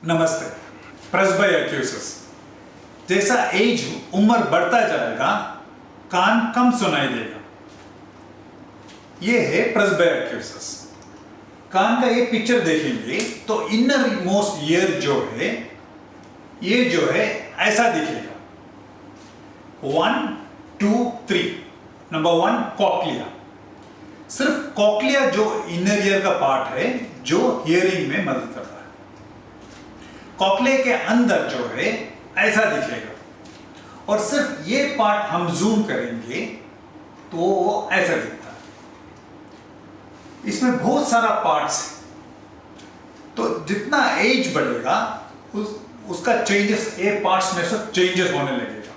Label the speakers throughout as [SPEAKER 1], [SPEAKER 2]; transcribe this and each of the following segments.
[SPEAKER 1] नमस्ते। प्रेस्बाइक्यूसिस जैसा एज उम्र बढ़ता जाएगा कान कम सुनाई देगा। ये है प्रेस्बाइक्यूसिस। कान का ये पिक्चर देखेंगे तो इनर मोस्ट ईयर जो है ये जो है ऐसा दिखेगा। 1, 2, 3। Number 1 cochlea. सिर्फ कॉक्लिया जो इनर ईयर का पार्ट है जो हियरिंग में मदद करता है। कॉक्लिया के अंदर जो है ऐसा दिखेगा और सिर्फ ये पार्ट हम जूम करेंगे तो वो ऐसा दिखता है। इसमें बहुत सारा पार्ट्स है तो जितना एज बढ़ेगा उसका चेंजेस ये पार्ट्स में से चेंजेस होने लगेगा।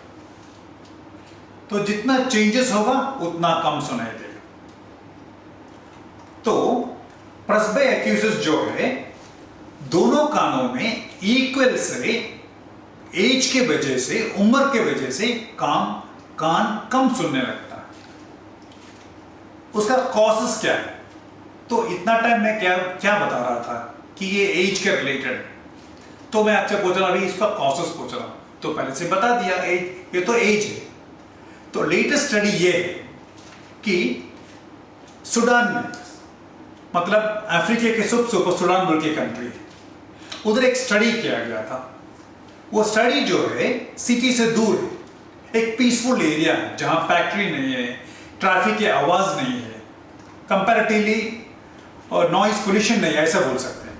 [SPEAKER 1] तो जितना चेंजेस होगा उतना कम सुनाई देगा। तो प्रेस्बाइक्यूसिस जो है दोनों कानों में इक्वल से एज के वजह से उम्र के वजह से कान कम सुनने लगता है। उसका कॉजेस क्या है? तो इतना टाइम मैं क्या बता रहा था कि ये एज के रिलेटेड है। तो मैं आपसे पूछ रहा हूं इसका कॉजेस पूछ रहा हूं तो पहले से बता दिया एज, ये तो एज है। तो लेटेस्ट स्टडी ये है कि सूडान में मतलब अफ्रीका के सुपर सूडान बोल के कंट्री है, उधर एक स्टडी किया गया था। वो स्टडी जो है सिटी से दूर है, एक पीसफुल एरिया है जहां फैक्ट्री नहीं है, ट्रैफिक की आवाज नहीं है, कंपैरेटिवली और नॉइज पोल्यूशन नहीं है, ऐसा बोल सकते हैं।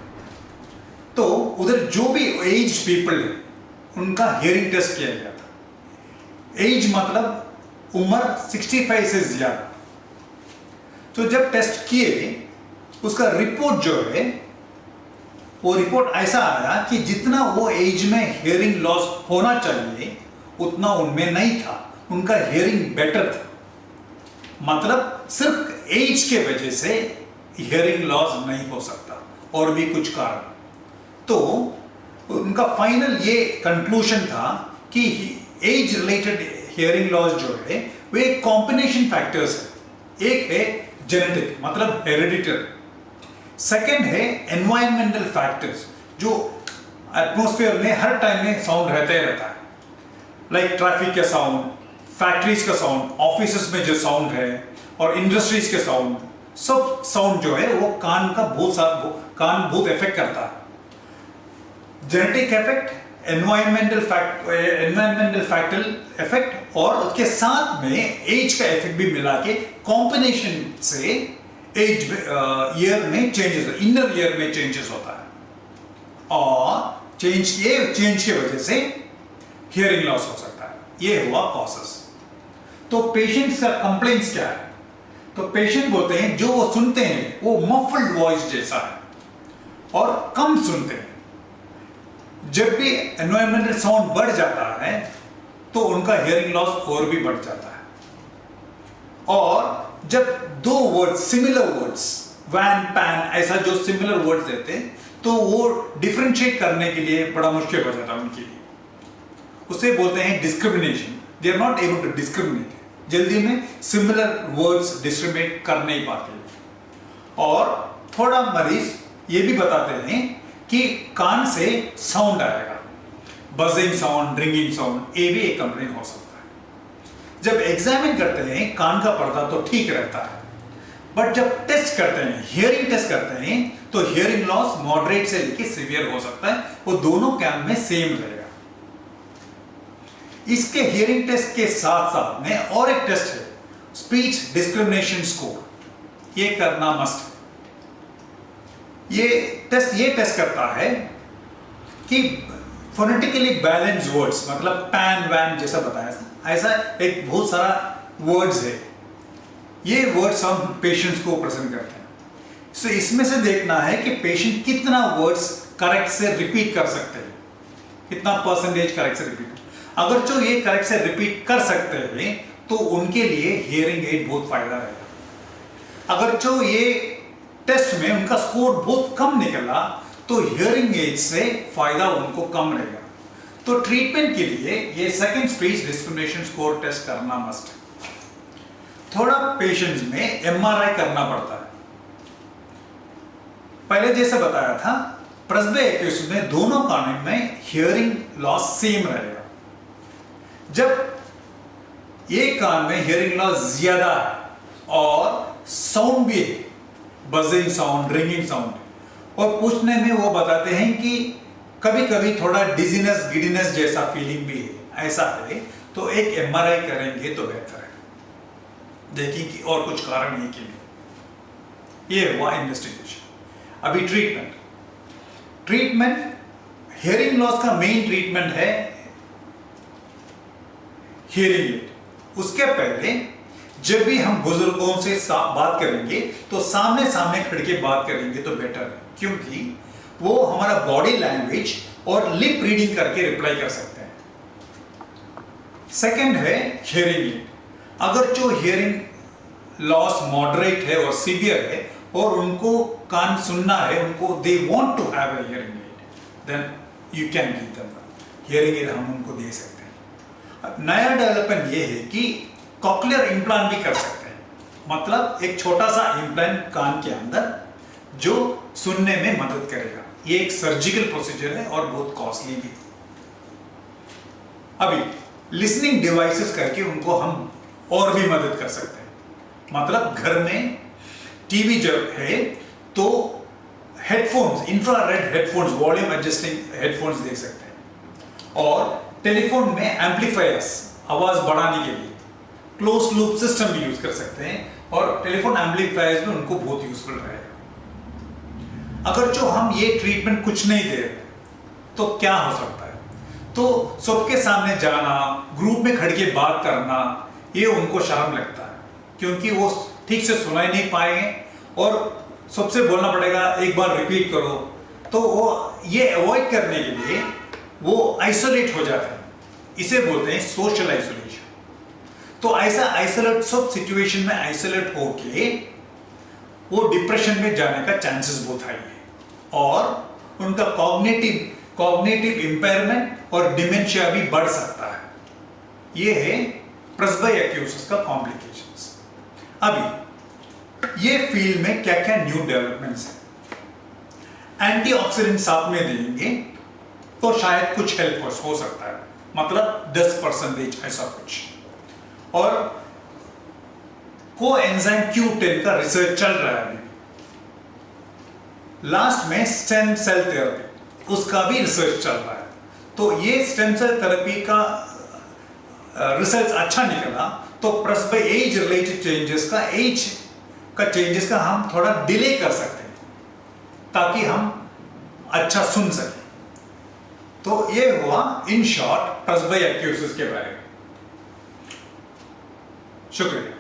[SPEAKER 1] तो उधर जो भी एज पीपल है उनका हियरिंग टेस्ट किया गया था। एज मतलब उम्र 65 से ज्यादा। तो जब टेस्ट किए उसका रिपोर्ट जो है वो रिपोर्ट ऐसा आया कि जितना वो एज में हियरिंग लॉस होना चाहिए उतना उनमें नहीं था। उनका हियरिंग बेटर था। मतलब सिर्फ एज के वजह से हियरिंग लॉस नहीं हो सकता और भी कुछ कारण। तो उनका फाइनल ये कंक्लूजन था कि एज रिलेटेड हियरिंग लॉस जो है वे कॉम्बिनेशन फैक्टर्स है। एक है जेनेटिक मतलब हेरिडिटरी, सेकेंड है एनवायरमेंटल फैक्टर्स जो एटमॉस्फेयर में हर टाइम में साउंड रहता है, लाइक ट्रैफिक का साउंड, फैक्ट्रीज का साउंड, ऑफिसेस में जो साउंड है और इंडस्ट्रीज के साउंड, सब साउंड जो है वो कान बहुत इफेक्ट करता है। Genetic effect, environmental factor effect और उसके साथ में एज का इफेक्ट भी मिला के कॉम्बिनेशन से एज ईयर में चेंजेस, इनर ईयर में चेंजेस होता है और चेंज के वजह से हियरिंग लॉस हो सकता है। ये हुआ कॉजेस। तो पेशेंट्स का कंप्लेंट्स क्या है? तो पेशेंट बोलते हैं जो वो सुनते हैं वो मफल्ड वॉइस जैसा है और कम सुनते हैं। जब भी एनवायरमेंटल साउंड बढ़ जाता है तो उनका हियरिंग लॉस और भी बढ़ जाता है। और जब दो words, similar words, van pan ऐसा जो सिमिलर वर्ड्स देते हैं तो वो डिफरेंशिएट करने के लिए बड़ा मुश्किल हो जाता है उनके लिए। उसे बोलते हैं discrimination. They are not able to discriminate. जल्दी में सिमिलर वर्ड्स डिस्क्रिमिनेट कर नहीं पाते। और थोड़ा मरीज ये भी बताते हैं कि कान से साउंड आएगा, बजिंग साउंड, रिंगिंग साउंड, ये भी एक कंप्लेंट हो सकता है। जब एग्जामिन करते हैं कान का पर्दा तो ठीक रहता है, बट जब टेस्ट करते हैं, हियरिंग टेस्ट करते हैं तो हियरिंग लॉस मॉडरेट से लेकर सीवियर हो सकता है। वो दोनों कान में सेम रहेगा। इसके हियरिंग टेस्ट के साथ साथ में और एक टेस्ट है, स्पीच डिस्क्रिमिनेशन स्कोर। ये करना मस्ट है। ये टेस्ट करता है कि फोनेटिकली बैलेंस वर्ड्स मतलब पैन वैन जैसा बताया ऐसा एक बहुत सारा वर्ड्स है। ये वर्ड्स हम पेशेंट्स को प्रेजेंट करते हैं। सो इसमें से देखना है कि पेशेंट कितना वर्ड्स करेक्ट से रिपीट कर सकते हैं, कितना परसेंटेज करेक्ट से रिपीट। अगर जो ये करेक्ट से रिपीट कर सकते हैं तो उनके लिए हियरिंग एड बहुत फायदा रहेगा। अगर जो ये टेस्ट में उनका स्कोर बहुत कम निकला तो हियरिंग एड से फायदा उनको कम रहेगा। तो ट्रीटमेंट के लिए ये second speech discrimination score test करना मस्ट है। थोड़ा पेशेंट्स में एमआरआई करना पड़ता है। पहले जैसे बताया था प्रेस्बियाक्यूसिस में दोनों कानों में हियरिंग लॉस सेम रहेगा। जब एक कान में हियरिंग लॉस ज्यादा है और साउंड भी है, बजिंग साउंड, रिंगिंग साउंड, और पूछने में वो बताते हैं कि कभी कभी थोड़ा डिजीनेस गिडीनेस जैसा फीलिंग भी है, ऐसा है तो एक एमआरआई करेंगे तो बेहतर है, देखें कि और कुछ कारण है कि नहीं। ये हुआ इन्वेस्टिगेशन। अभी ट्रीटमेंट हियरिंग लॉस का मेन ट्रीटमेंट है हियरिंग एड। उसके पहले जब भी हम बुजुर्गों से बात करेंगे तो सामने सामने खड़ के बात करेंगे तो बेटर है, क्योंकि वो हमारा बॉडी लैंग्वेज और लिप रीडिंग करके रिप्लाई कर सकते हैं। सेकंड है हियरिंग एड। अगर जो हियरिंग लॉस मॉडरेट है और सीवियर है और उनको कान सुनना है, उनको they want to have a hearing aid, then you can give them hearing aid, हम उनको दे सकते हैं। नया डेवलपमेंट ये है कि कॉक्लियर इम्प्लांट भी कर सकते हैं, मतलब एक छोटा सा इम्प्लांट कान के अंदर जो सुनने में मदद करेगा। ये एक सर्जिकल प्रोसीजर है और बहुत कॉस्टली भी। अभी लिसनिंग डिवाइसेस करके उनको हम और भी मदद कर सकते हैं, मतलब घर में टीवी जब है तो headphones, infrared headphones, volume adjusting headphones दे सकते हैं, और टेलीफोन में एम्पलीफायर्स, आवाज बढ़ाने के लिए क्लोज लूप सिस्टम भी यूज कर सकते हैं, और टेलीफोन एम्पलीफायर्स में उनको बहुत यूजफुल रहेगा। अगर जो हम ये ट्रीटमेंट कुछ नहीं दे रहे तो क्या हो सकता है, तो सबके सामने जाना, ग्रुप में खड़ के बात करना, ये उनको शर्म लगता है, क्योंकि वो ठीक से सुनाई नहीं पाएंगे और सबसे बोलना पड़ेगा एक बार रिपीट करो, तो वो ये अवॉइड करने के लिए वो आइसोलेट हो जाते हैं। इसे बोलते हैं सोशल आइसोलेशन। तो ऐसा आइसोलेट, सब सिचुएशन में आइसोलेट होके वो डिप्रेशन में जाने का चांसेस बहुत हाई है, और उनका कॉग्निटिव इंपेयरमेंट और डिमेंशिया भी बढ़ सकता है। ये है प्रेस्बियाक्यूसिस का कॉम्प्लिकेशंस। अभी ये फील्ड में क्या क्या न्यू डेवलपमेंट्स हैं, एंटीऑक्सीडेंट साथ में देंगे तो शायद कुछ हेल्प हो सकता है, मतलब 10% ऐसा कुछ। और कोएंजाइम Q10 का रिसर्च चल रहा है अभी। लास्ट में स्टेम सेल थेरेपी, उसका भी रिसर्च चल रहा है। तो ये स्टेम सेल थेरेपी का रिसर्च अच्छा निकला तो एज रिलेटेड चेंजेस का हम थोड़ा डिले कर सकते हैं, ताकि हम अच्छा सुन सकें। तो ये हुआ इन शॉर्ट प्रेस्बियाक्यूसिस के बारे में। शुक्रिया।